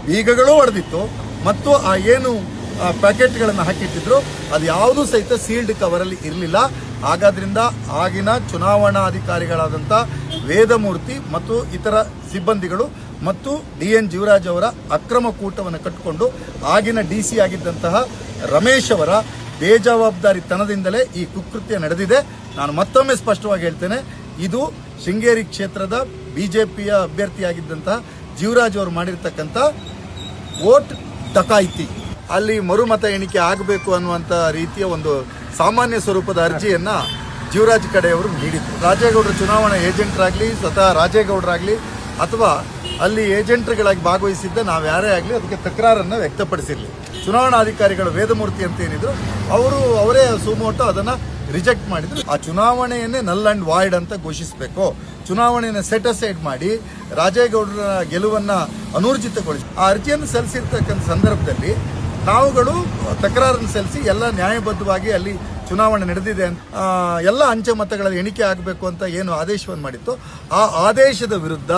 ಬೀಗಗಳು ಹೊಡೆದಿತ್ತು ಮತ್ತು ಆ ಏನು ಪ್ಯಾಕೆಟ್ಗಳನ್ನು ಹಾಕಿಟ್ಟಿದ್ರು ಅದು ಯಾವುದೂ ಸಹಿತ ಸೀಲ್ಡ್ ಕವರಲ್ಲಿ ಇರಲಿಲ್ಲ. ಹಾಗಾದ್ರಿಂದ ಆಗಿನ ಚುನಾವಣಾಧಿಕಾರಿಗಳಾದಂಥ ವೇದಮೂರ್ತಿ ಮತ್ತು ಇತರ ಸಿಬ್ಬಂದಿಗಳು ಮತ್ತು DN ಜೀವರಾಜ್ ಅವರ ಅಕ್ರಮ ಕೂಟವನ್ನು ಕಟ್ಟಿಕೊಂಡು ಆಗಿನ DC ಆಗಿದ್ದಂತಹ ರಮೇಶ್ ಅವರ ಬೇಜವಾಬ್ದಾರಿತನದಿಂದಲೇ ಈ ಕುಕೃತ್ಯ ನಡೆದಿದೆ. ನಾನು ಮತ್ತೊಮ್ಮೆ ಸ್ಪಷ್ಟವಾಗಿ ಹೇಳ್ತೇನೆ, ಇದು ಶೃಂಗೇರಿ ಕ್ಷೇತ್ರದ BJPಯ ಅಭ್ಯರ್ಥಿಯಾಗಿದ್ದಂತಹ ಜೀವರಾಜ್ ಅವರು ಮಾಡಿರ್ತಕ್ಕಂಥ ವೋಟ್ ಡಕಾಯಿತಿ. ಅಲ್ಲಿ ಮರುಮತ ಎಣಿಕೆ ಆಗಬೇಕು ಅನ್ನುವಂಥ ರೀತಿಯ ಒಂದು ಸಾಮಾನ್ಯ ಸ್ವರೂಪದ ಅರ್ಜಿಯನ್ನ ಜೀವರಾಜ್ ಕಡೆಯವರು ನೀಡಿದ್ರು. ರಾಜೇಗೌಡರ ಚುನಾವಣಾ ಏಜೆಂಟರಾಗಲಿ, ಸ್ವತಃ ರಾಜೇಗೌಡರಾಗಲಿ ಅಥವಾ ಅಲ್ಲಿ ಏಜೆಂಟ್ಗಳಾಗಿ ಭಾಗವಹಿಸಿದ್ದ ನಾವು ಯಾರೇ ಆಗಲಿ ಅದಕ್ಕೆ ತಕರಾರನ್ನು ವ್ಯಕ್ತಪಡಿಸಿರಲಿ. ಚುನಾವಣಾಧಿಕಾರಿಗಳು ವೇದಮೂರ್ತಿ ಅಂತ ಏನಿದ್ರು ಅವರೇ ಸುಮೋಟೋ ಅದನ್ನು ರಿಜೆಕ್ಟ್ ಮಾಡಿದ್ರು. ಆ ಚುನಾವಣೆಯನ್ನೇ ನಲ್ ಅಂಡ್ ವಾಯ್ಡ್ ಅಂತ ಘೋಷಿಸಬೇಕು. ಚುನಾವಣೆಯನ್ನು ಸೆಟ್ ಅಸೈಡ್ ಮಾಡಿ ರಾಜೇಗೌಡರ ಗೆಲುವನ್ನು ಅನೂರ್ಜಿತಗೊಳಿಸಿ ಆ ಅರ್ಜಿಯನ್ನು ಸಲ್ಲಿಸಿರ್ತಕ್ಕಂಥ ಸಂದರ್ಭದಲ್ಲಿ ನಾವುಗಳು ತಕರಾರನ್ನು ಸಲ್ಲಿಸಿ ಎಲ್ಲ ನ್ಯಾಯಬದ್ಧವಾಗಿ ಅಲ್ಲಿ ಚುನಾವಣೆ ನಡೆದಿದೆ ಅಂತ ಎಲ್ಲ ಅಂಚೆ ಮತಗಳಲ್ಲಿ ಎಣಿಕೆ ಆಗಬೇಕು ಅಂತ ಏನು ಆದೇಶವನ್ನು ಮಾಡಿತ್ತು, ಆ ಆದೇಶದ ವಿರುದ್ಧ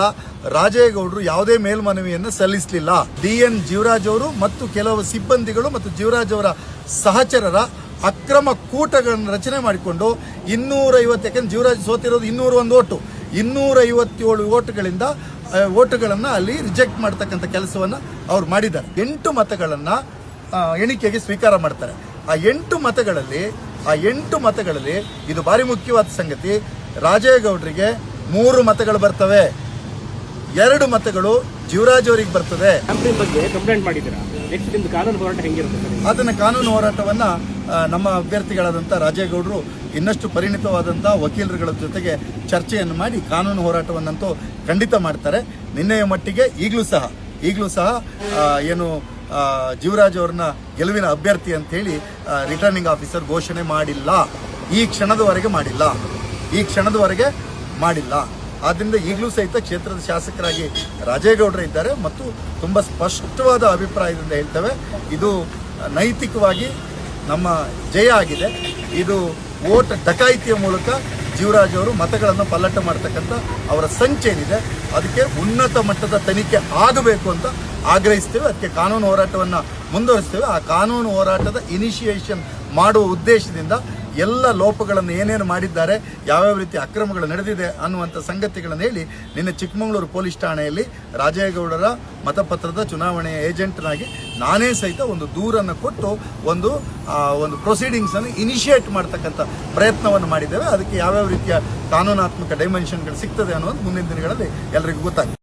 ರಾಜೇಗೌಡರು ಯಾವುದೇ ಮೇಲ್ಮನವಿಯನ್ನು ಸಲ್ಲಿಸಲಿಲ್ಲ. DN ಜೀವರಾಜ್ ಅವರು ಮತ್ತು ಕೆಲವು ಸಿಬ್ಬಂದಿಗಳು ಮತ್ತು ಜೀವರಾಜ್ ಅವರ ಸಹಚರರ ಅಕ್ರಮ ಕೂಟಗಳನ್ನು ರಚನೆ ಮಾಡಿಕೊಂಡು 250, ಯಾಕಂದ್ರೆ ಜೀವರಾಜ್ ಸೋತಿರೋದು 201 ಓಟು, 257 ಓಟುಗಳನ್ನು ಅಲ್ಲಿ ರಿಜೆಕ್ಟ್ ಮಾಡ್ತಕ್ಕಂಥ ಕೆಲಸವನ್ನು ಅವ್ರು ಮಾಡಿದ್ದಾರೆ. 8 ಮತಗಳನ್ನು ಎಣಿಕೆಗೆ ಸ್ವೀಕಾರ ಮಾಡ್ತಾರೆ. ಆ 8 ಮತಗಳಲ್ಲಿ ಇದು ಭಾರಿ ಮುಖ್ಯವಾದ ಸಂಗತಿ, ರಾಜೇಗೌಡರಿಗೆ 3 ಮತಗಳು ಬರ್ತವೆ, 2 ಮತಗಳು ಜೀವರಾಜ್ ಅವರಿಗೆ ಬರ್ತದೆ. ಅದನ್ನ ಕಾನೂನು ಹೋರಾಟವನ್ನ ನಮ್ಮ ಅಭ್ಯರ್ಥಿಗಳಾದಂಥ ರಾಜೇಗೌಡರು ಇನ್ನಷ್ಟು ಪರಿಣಿತವಾದಂತಹ ವಕೀಲರುಗಳ ಜೊತೆಗೆ ಚರ್ಚೆಯನ್ನು ಮಾಡಿ ಕಾನೂನು ಹೋರಾಟವನ್ನಂತೂ ಖಂಡಿತ ಮಾಡ್ತಾರೆ. ನಿನ್ನೆಯ ಮಟ್ಟಿಗೆ ಈಗಲೂ ಸಹ ಏನು ಜೀವರಾಜ್ ಅವ್ರನ್ನ ಗೆಲುವಿನ ಅಭ್ಯರ್ಥಿ ಅಂತ ಹೇಳಿ ರಿಟರ್ನಿಂಗ್ ಆಫೀಸರ್ ಘೋಷಣೆ ಮಾಡಿಲ್ಲ. ಈ ಕ್ಷಣದವರೆಗೆ ಮಾಡಿಲ್ಲ. ಆದ್ದರಿಂದ ಈಗಲೂ ಸಹಿತ ಕ್ಷೇತ್ರದ ಶಾಸಕರಾಗಿ ರಾಜೇಗೌಡರು ಇದ್ದಾರೆ ಮತ್ತು ತುಂಬ ಸ್ಪಷ್ಟವಾದ ಅಭಿಪ್ರಾಯದಿಂದ ಹೇಳ್ತೇವೆ, ಇದು ನೈತಿಕವಾಗಿ ನಮ್ಮ ಜಯ ಆಗಿದೆ. ಇದು ವೋಟ್ ಡಕಾಯಿತಿಯ ಮೂಲಕ ಜೀವರಾಜ್ ಅವರು ಮತಗಳನ್ನು ಪಲ್ಲಟ ಮಾಡತಕ್ಕಂಥ ಅವರ ಸಂಚೇನಿದೆ, ಅದಕ್ಕೆ ಉನ್ನತ ಮಟ್ಟದ ತನಿಖೆ ಆಗಬೇಕು ಅಂತ ಆಗ್ರಹಿಸ್ತೇವೆ. ಅದಕ್ಕೆ ಕಾನೂನು ಹೋರಾಟವನ್ನು ಮುಂದುವರಿಸ್ತೇವೆ. ಆ ಕಾನೂನು ಹೋರಾಟದ ಇನಿಷಿಯೇಷನ್ ಮಾಡುವ ಉದ್ದೇಶದಿಂದ ಎಲ್ಲ ಲೋಪಗಳನ್ನು ಏನೇನು ಮಾಡಿದ್ದಾರೆ, ಯಾವ್ಯಾವ ರೀತಿ ಅಕ್ರಮಗಳು ನಡೆದಿದೆ ಅನ್ನುವಂಥ ಸಂಗತಿಗಳನ್ನು ಹೇಳಿ ನಿನ್ನೆ ಚಿಕ್ಕಮಗಳೂರು ಪೊಲೀಸ್ ಠಾಣೆಯಲ್ಲಿ ರಾಜೇಗೌಡರ ಮತಪತ್ರದ ಚುನಾವಣೆಯ ಏಜೆಂಟ್ನಾಗಿ ನಾನೇ ಸಹಿತ ಒಂದು ದೂರನ್ನು ಕೊಟ್ಟು ಒಂದು ಪ್ರೊಸೀಡಿಂಗ್ಸ್ ಅನ್ನು ಇನಿಷಿಯೇಟ್ ಮಾಡ್ತಕ್ಕಂಥ ಪ್ರಯತ್ನವನ್ನು ಮಾಡಿದ್ದೇವೆ. ಅದಕ್ಕೆ ಯಾವ್ಯಾವ ರೀತಿಯ ಕಾನೂನಾತ್ಮಕ ಡೈಮೆನ್ಷನ್ಗಳು ಸಿಗ್ತದೆ ಅನ್ನೋದು ಮುಂದಿನ ದಿನಗಳಲ್ಲಿ ಎಲ್ಲರಿಗೂ ಗೊತ್ತಾಗಿದೆ.